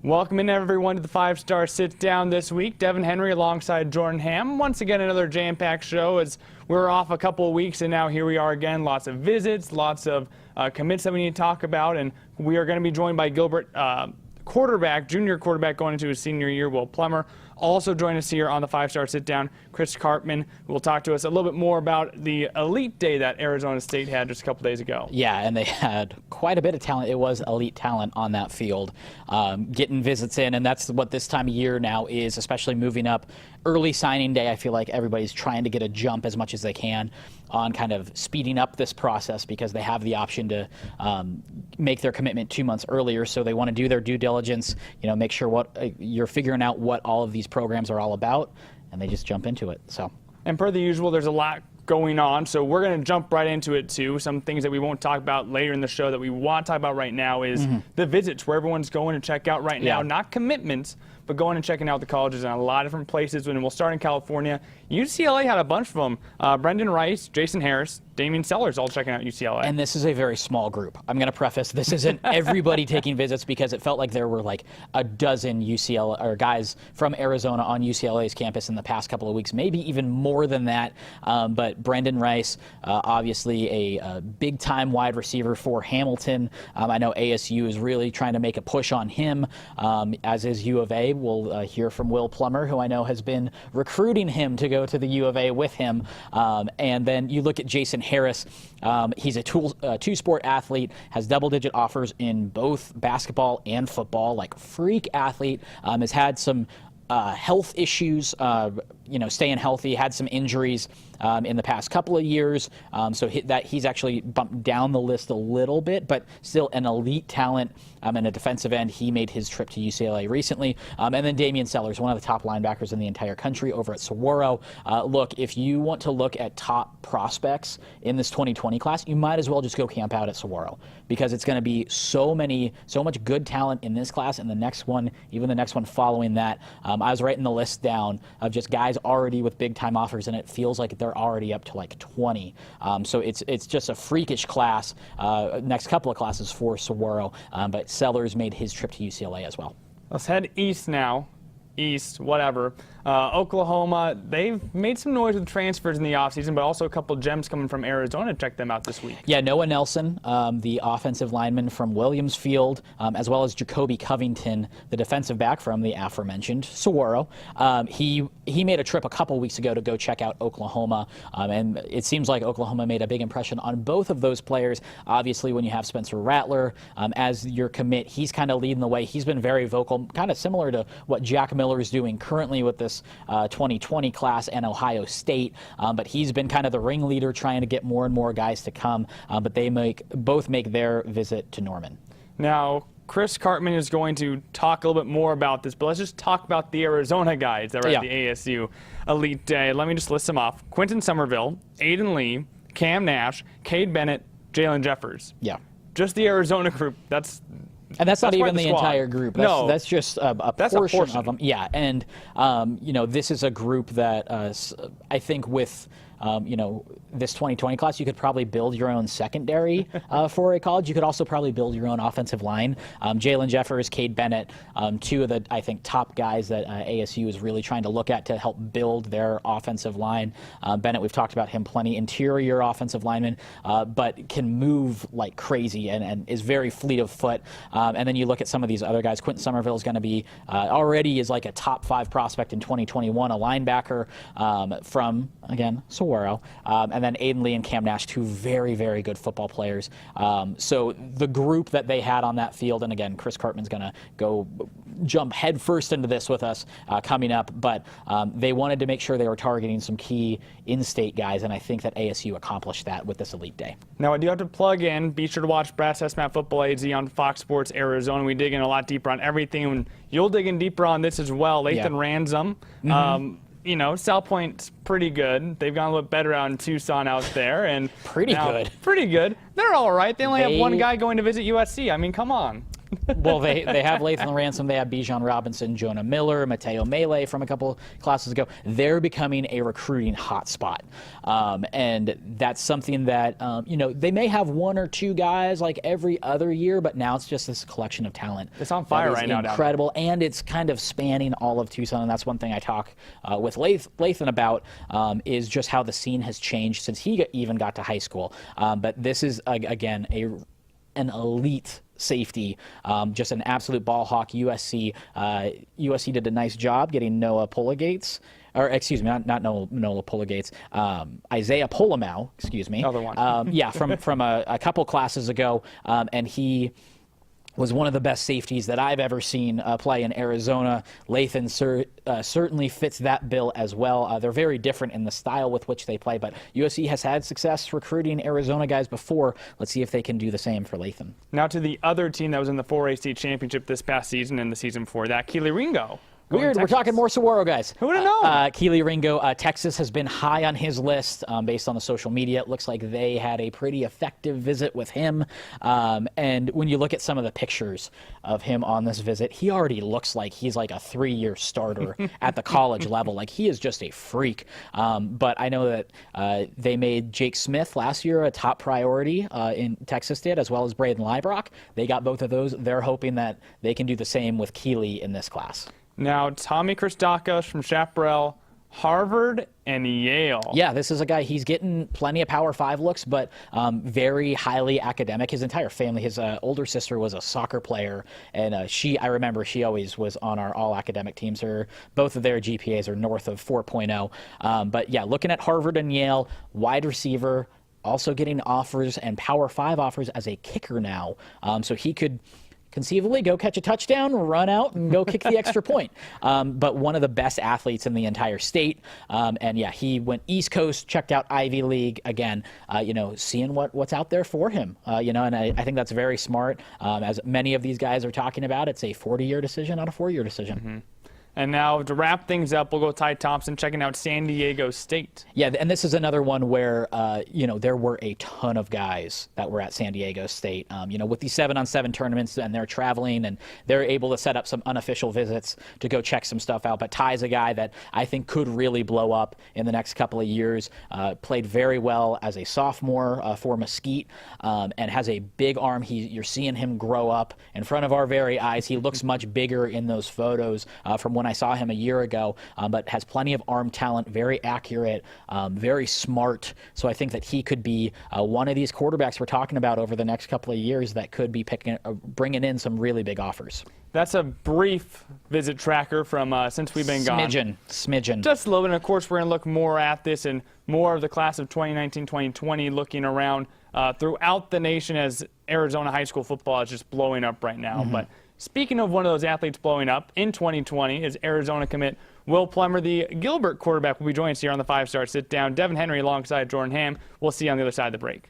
Welcome in everyone to the 5-Star Sit Down this week. Devin Henry alongside Jordan Ham. Once again, another jam-packed show as we're off a couple of weeks and now here we are again. Lots of visits, lots of commits that we need to talk about, and we are going to be joined by Gilbert junior quarterback going into his senior year, Will Plummer. Also join us here on the 5-Star Sit Down, Chris Karpman, who will talk to us a little bit more about the elite day that Arizona State had just a couple days ago. Yeah, and they had quite a bit of talent. It was elite talent on that field, getting visits in, and that's what this time of year now is, especially moving up early signing day. I feel like everybody's trying to get a jump as much as they can on kind of speeding up this process because they have the option to make their commitment 2 months earlier. So they want to do their due diligence, make sure you're figuring out what all of these programs are all about, and they just jump into it. So, and per the usual, there's a lot going on, so we're going to jump right into it too. Some things that we won't talk about later in the show that we want to talk about right now is the visits, where everyone's going to check out right now. Not commitments, but going and checking out the colleges in a lot of different places. And we'll start in California. UCLA had a bunch of them. Brendan Rice, Jason Harris, Damian Sellers all checking out UCLA. And this is a very small group. I'm going to preface, this isn't everybody taking visits because it felt like there were like a dozen UCLA or guys from Arizona on UCLA's campus in the past couple of weeks, maybe even more than that. But Brendan Rice, obviously a big-time wide receiver for Hamilton. I know ASU is really trying to make a push on him, as is U of A. We'll hear from Will Plummer, who I know has been recruiting him to go to the U of A with him. And then you look at Jason Harris. He's a two-sport athlete, has double-digit offers in both basketball and football, like freak athlete, has had some health issues, staying healthy, had some injuries in the past couple of years. So he's actually bumped down the list a little bit, but still an elite talent and a defensive end. He made his trip to UCLA recently. And then Damian Sellers, one of the top linebackers in the entire country over at Saguaro. Look, if you want to look at top prospects in this 2020 class, you might as well just go camp out at Saguaro because it's going to be so much good talent in this class and the next one, even the next one following that. I was writing the list down of just guys already with big-time offers, and it feels like they're already up to like 20. So it's just a freakish class, next couple of classes for Saguaro, but Sellers made his trip to UCLA as well. Let's head east now. Oklahoma, they've made some noise with transfers in the offseason, but also a couple gems coming from Arizona. Check them out this week. Yeah, Noah Nelson, the offensive lineman from Williamsfield, as well as Jacoby Covington, the defensive back from the aforementioned Saguaro. He made a trip a couple weeks ago to go check out Oklahoma, and it seems like Oklahoma made a big impression on both of those players. Obviously, when you have Spencer Rattler as your commit, he's kind of leading the way. He's been very vocal, kind of similar to what Jack Miller is doing currently with this 2020 class and Ohio State, but he's been kind of the ringleader trying to get more and more guys to come, but they both make their visit to Norman. Now, Chris Karpman is going to talk a little bit more about this, but let's just talk about the Arizona guys that were at the ASU Elite Day. Let me just list them off. Quentin Somerville, Aiden Lee, Cam Nash, Cade Bennett, Jalen Jeffers. Yeah. Just the Arizona group. And that's not even the entire group. That's just a portion of them. Yeah, and this is a group that I think with this 2020 class, you could probably build your own secondary for a college. You could also probably build your own offensive line. Jalen Jeffers, Cade Bennett, two of the, I think, top guys that ASU is really trying to look at to help build their offensive line. Bennett, we've talked about him plenty, interior offensive lineman, but can move like crazy and is very fleet of foot. And then you look at some of these other guys. Quentin Somerville is going to be already is like a top 5 prospect in 2021, a linebacker from, again, Saguaro. And then Aiden Lee and Cam Nash, two very, very good football players. So the group that they had on that field, and again, Chris Karpman's going to go jump headfirst into this with us coming up, but they wanted to make sure they were targeting some key in-state guys, and I think that ASU accomplished that with this Elite Day. Now, I do have to plug in, be sure to watch Brass Map Football AZ on Fox Sports Arizona. We dig in a lot deeper on everything, and you'll dig in deeper on this as well. Lathan Ransom. South Point's pretty good. They've gone a little bit better out in Tucson out there. And Pretty good. Pretty good. They're all right. They only have one guy going to visit USC. I mean, come on. Well, they have Lathan Ransom, they have Bijan Robinson, Jonah Miller, Mateo Mele from a couple classes ago. They're becoming a recruiting hotspot. And that's something that, they may have one or two guys like every other year, but now it's just this collection of talent. It's on fire right now. Incredible, and it's kind of spanning all of Tucson, and that's one thing I talk with Lathan about, is just how the scene has changed since he even got to high school. But this is, again, an elite safety, just an absolute ball hawk. USC did a nice job getting Noah Pulligates, or excuse me, not Noah Pulligates, Isaiah Polomau, excuse me. Other one. Yeah, from a couple classes ago, and he was one of the best safeties that I've ever seen play in Arizona. Lathan certainly fits that bill as well. They're very different in the style with which they play, but USC has had success recruiting Arizona guys before. Let's see if they can do the same for Lathan. Now to the other team that was in the 4A state championship this past season and the season before that, Keely Ringo. Weird. We're talking more Saguaro guys. Who would have known? Keely Ringo, Texas has been high on his list based on the social media. It looks like they had a pretty effective visit with him. And when you look at some of the pictures of him on this visit, he already looks like he's like a 3-year starter at the college level. Like, he is just a freak. But I know that they made Jake Smith last year a top priority in Texas did, as well as Braden Liebrock. They got both of those. They're hoping that they can do the same with Keely in this class. Now, Tommy Christakis from Chaparral, Harvard, and Yale. Yeah, this is a guy, he's getting plenty of Power 5 looks, but very highly academic. His entire family, his older sister was a soccer player, and I remember she always was on our all-academic teams. Both of their GPAs are north of 4.0. But yeah, looking at Harvard and Yale, wide receiver, also getting offers and Power 5 offers as a kicker now. So he could conceivably go catch a touchdown, run out, and go kick the extra point. But one of the best athletes in the entire state. And yeah, he went East Coast, checked out Ivy League again, seeing what's out there for him. And I think that's very smart. As many of these guys are talking about, it's a 40-year decision, not a 4-year decision. Mm-hmm. And now to wrap things up, we'll go Ty Thompson checking out San Diego State. Yeah, and this is another one where, there were a ton of guys that were at San Diego State. With these 7-on-7 tournaments, and they're traveling, and they're able to set up some unofficial visits to go check some stuff out. But Ty's a guy that I think could really blow up in the next couple of years. Played very well as a sophomore for Mesquite, and has a big arm. You're seeing him grow up in front of our very eyes. He looks much bigger in those photos from when I saw him a year ago, but has plenty of arm talent, very accurate, very smart. So I think that he could be one of these quarterbacks we're talking about over the next couple of years that could be bringing in some really big offers. That's a brief visit tracker from since we've been gone. Smidgen. Just a little bit. And of course, we're going to look more at this and more of the class of 2019-2020, looking around throughout the nation as Arizona high school football is just blowing up right now. Mm-hmm. But speaking of one of those athletes blowing up in 2020 is Arizona commit Will Plummer. The Gilbert quarterback will be joining us here on the 5-Star Sit Down. Devin Henry alongside Jordan Ham. We'll see you on the other side of the break.